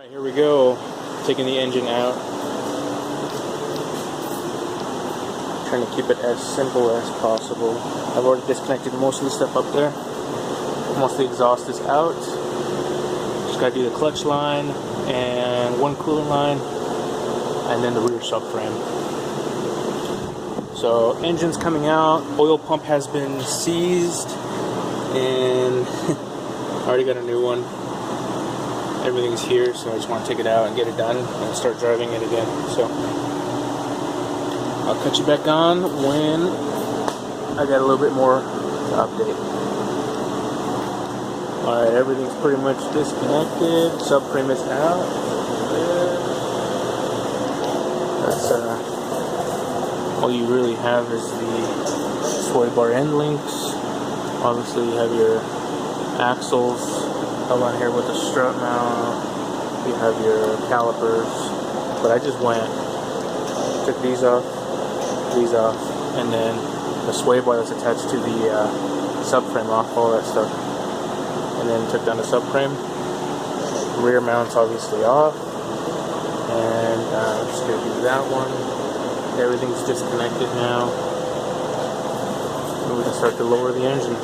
Here we go, taking the engine out. Trying to keep it as simple as possible. I've already disconnected most of the stuff up there. Most of the exhaust is out. Just gotta do the clutch line and one coolant line, and then the rear subframe. So engine's coming out. Oil pump has been seized, and I already got a new one. Everything's here, so I just want to take it out and get it done and start driving it again. So I'll cut you back on when I got a little bit more to update. Alright, everything's pretty much disconnected. Subframe is out. That's all you really have is the sway bar end links. Obviously you have your axles held on here with the strut mount. You have your calipers, but I just took these off, and then the sway bar that's attached to the subframe off, all that stuff, and then took down the subframe. Rear mount's obviously off, and I'm just gonna do that one. Everything's disconnected now, and we can start to lower the engine.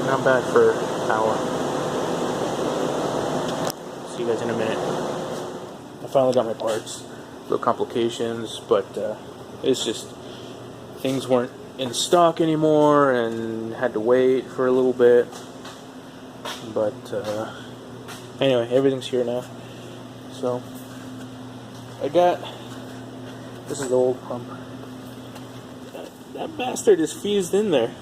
Not bad for hour. See you guys in a minute. I finally got my parts. Little complications, but it's just things weren't in stock anymore and had to wait for a little bit. But anyway, everything's here now. So this is the old pump. That bastard is fused in there.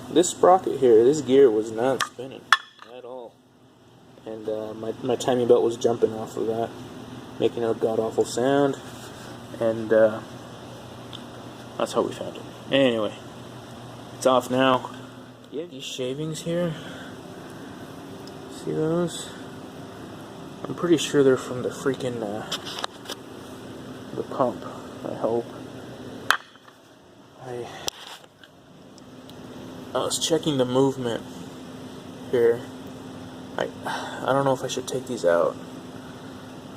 This sprocket here, this gear was not spinning at all, and my timing belt was jumping off of that, making a god-awful sound, and that's how we found it. Anyway, it's off now. You have these shavings here. See those? I'm pretty sure they're from the freaking the pump. I hope. I was checking the movement here. I don't know if I should take these out,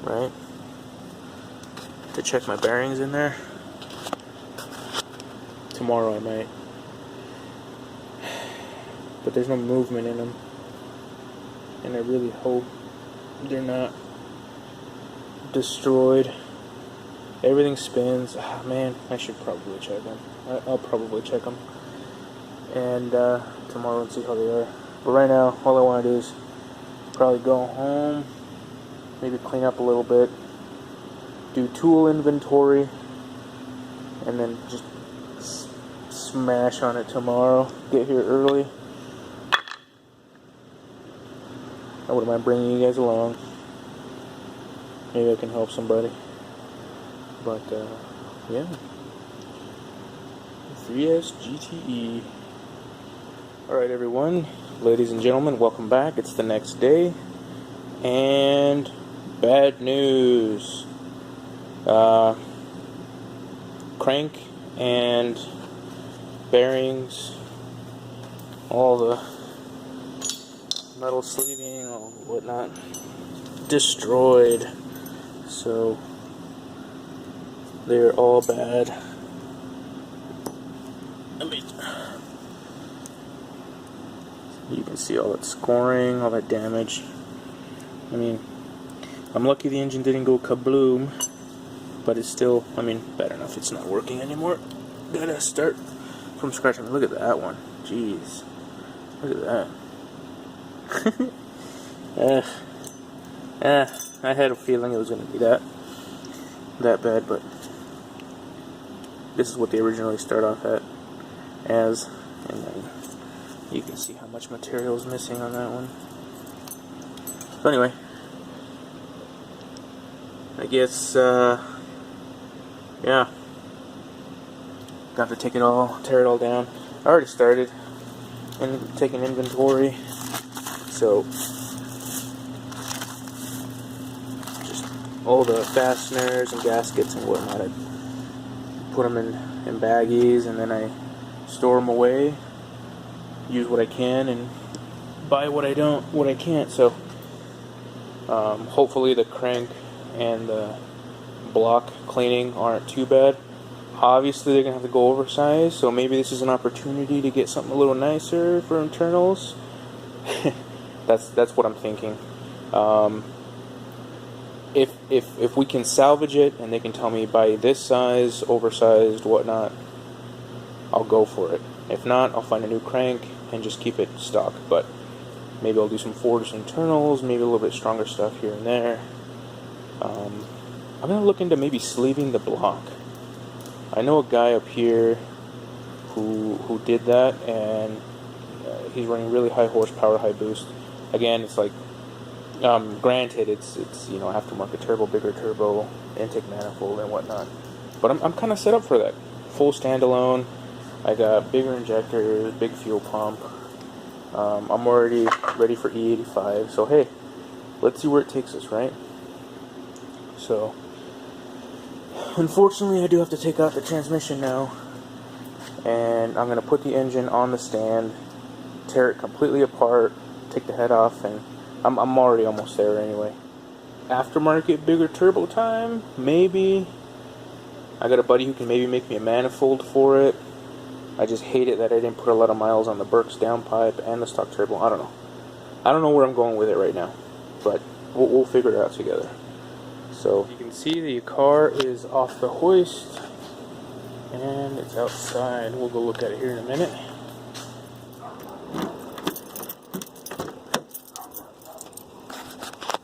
right? To check my bearings in there. Tomorrow I might. But there's no movement in them. And I really hope they're not destroyed. Everything spins. Ah, man, I should probably check them. I'll probably check them. And tomorrow and see how they are. But right now, all I want to do is probably go home, maybe clean up a little bit, do tool inventory, and then just smash on it tomorrow. Get here early. I wouldn't mind bringing you guys along. Maybe I can help somebody. But yeah, 3S-GTE. Alright everyone, ladies and gentlemen, welcome back. It's the next day, and bad news. Crank and bearings, all the metal sleeving, all whatnot, destroyed. So they're all bad. You can see all that scoring, all that damage. I mean, I'm lucky the engine didn't go kabloom, but it's still, I mean, bad enough it's not working anymore. Gotta start from scratch. I mean, look at that one. Jeez. Look at that. I had a feeling it was going to be that bad, but this is what they originally start off as, and then you can see how much material is missing on that one. So anyway, I guess, yeah, got to tear it all down. I already started and taking inventory, so just all the fasteners and gaskets and whatnot, I put them in baggies, and then I store them away, use what I can, and buy what I can't. So Hopefully the crank and the block cleaning aren't too bad. Obviously they're gonna have to go oversized, so maybe this is an opportunity to get something a little nicer for internals. That's what I'm thinking. If we can salvage it and they can tell me by this size, oversized, whatnot, I'll go for it. If not, I'll find a new crank and just keep it stock. But maybe I'll do some forged internals, maybe a little bit stronger stuff here and there. I'm gonna look into maybe sleeving the block. I know a guy up here who did that, and he's running really high horsepower, high boost. Again, it's like, granted, it's aftermarket turbo, bigger turbo, intake manifold and whatnot. But I'm kind of set up for that. Full standalone. I got bigger injectors, big fuel pump. I'm already ready for E85. So hey, let's see where it takes us, right? So, unfortunately, I do have to take out the transmission now, and I'm gonna put the engine on the stand, tear it completely apart, take the head off, and I'm already almost there anyway. Aftermarket bigger turbo time, maybe. I got a buddy who can maybe make me a manifold for it. I just hate it that I didn't put a lot of miles on the Berks downpipe and the stock turbo. I don't know where I'm going with it right now, but we'll figure it out together. So you can see the car is off the hoist and it's outside. We'll go look at it here in a minute.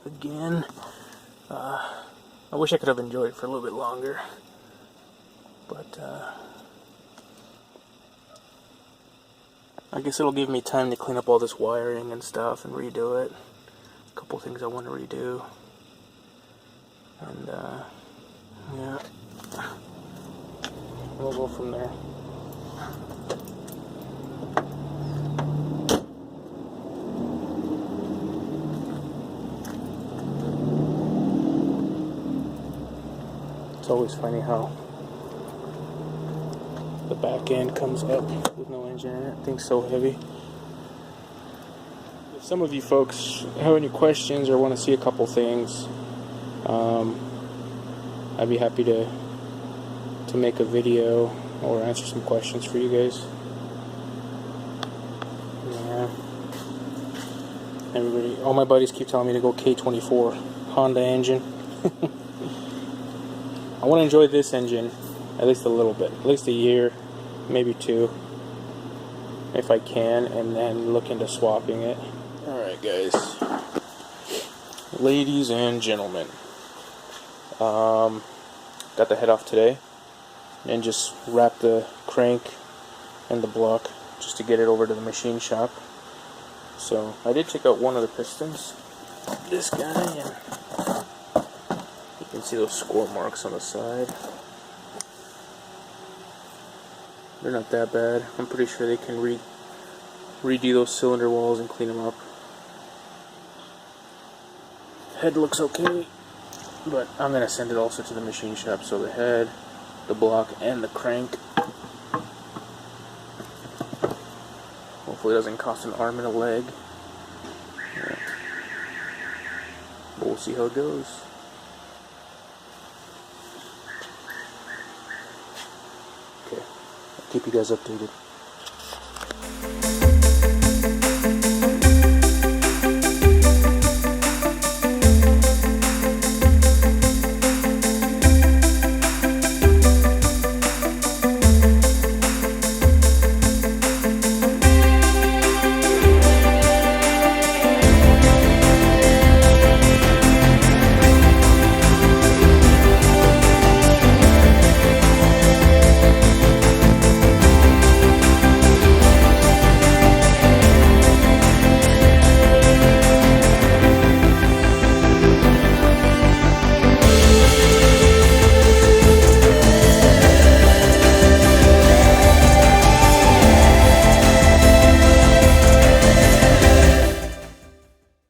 Again, I wish I could have enjoyed it for a little bit longer, but I guess it'll give me time to clean up all this wiring and stuff and redo it. A couple things I want to redo, and yeah, we'll go from there. It's always funny how the back end comes up with no engine in it. Thing's so heavy. If some of you folks have any questions or want to see a couple things, I'd be happy to make a video or answer some questions for you guys. Yeah. Everybody, all my buddies keep telling me to go K24 Honda engine. I want to enjoy this engine at least a little bit, at least a year, maybe 2, if I can, and then look into swapping it. Alright guys, ladies and gentlemen, got the head off today and just wrapped the crank and the block just to get it over to the machine shop. So I did take out one of the pistons, this guy, and you can see those score marks on the side. They're not that bad. I'm pretty sure they can redo those cylinder walls and clean them up. Head looks okay, but I'm going to send it also to the machine shop. So the head, the block, and the crank. Hopefully it doesn't cost an arm and a leg. Yeah. But we'll see how it goes. Okay, I'll keep you guys updated.